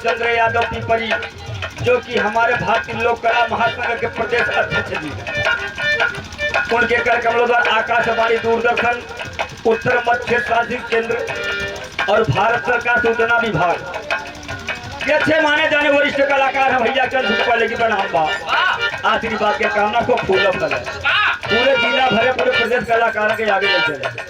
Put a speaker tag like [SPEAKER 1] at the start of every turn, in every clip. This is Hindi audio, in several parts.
[SPEAKER 1] चंद्र यादव पीपरी, जो कि हमारे भारतीय लोक कला महासंघ के प्रदेश अध्यक्ष जी। उनके कार्यक्रमों द्वारा आकाशवाणी, दूरदर्शन, उत्तर मध्य शासित केंद्र और भारत सरकार सूचना विभाग के अच्छे माने जाने वरिष्ठ कलाकार है भैया। चल पहले की प्रणाम बा, आशीर्वाद के कामना को फूल फल पूरे जिला भरे पूरे प्रदेश कलाकार के आगे ले चले।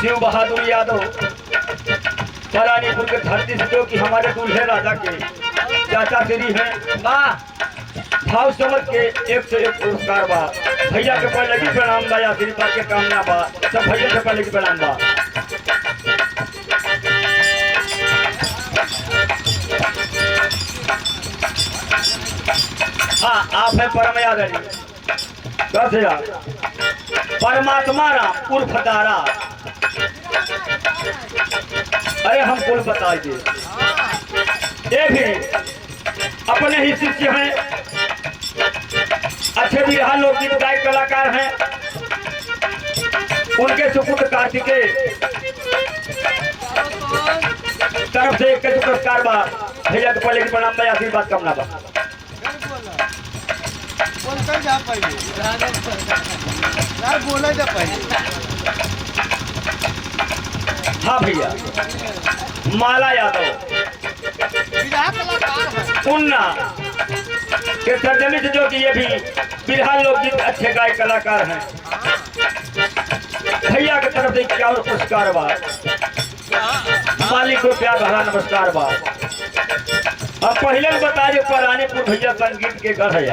[SPEAKER 1] शिव बहादुर यादव परानीपुर के धरती से, जो कि हमारे दूल्हे राजा के चाचा श्री हैं। भाव समझ के एक से एक पुरस्कार बा भैया के पहले की प्रणाम बा, आशीर्वाद के कामना बा, सब भैया के पहले की प्रणाम बा। हाँ, आप है परम यादव 10,000 परमात्मा राम उर्फ दारा। अरे हम कुल बताइए, ये भी अपने ही शिष्य हैं, अच्छे बिरहा लोकगीत गायक कलाकार हैं। उनके सुपुत्र कार्तिकेय तरफ से एक पुरस्कार बा भैया के पहले की प्रणाम बा, आशीर्वाद कामना बा। हाँ भैया, माला यादव उन्ना के सरजमी से, जो कि ये भी बिरहा लोकगीत अच्छे गायक कलाकार हैं। भैया की तरफ से 51 पुरस्कार बा, मालिक को प्यार भरा नमस्कार बा। अब पहले बता दे परानीपुर भैया संगीत के गढ़ है।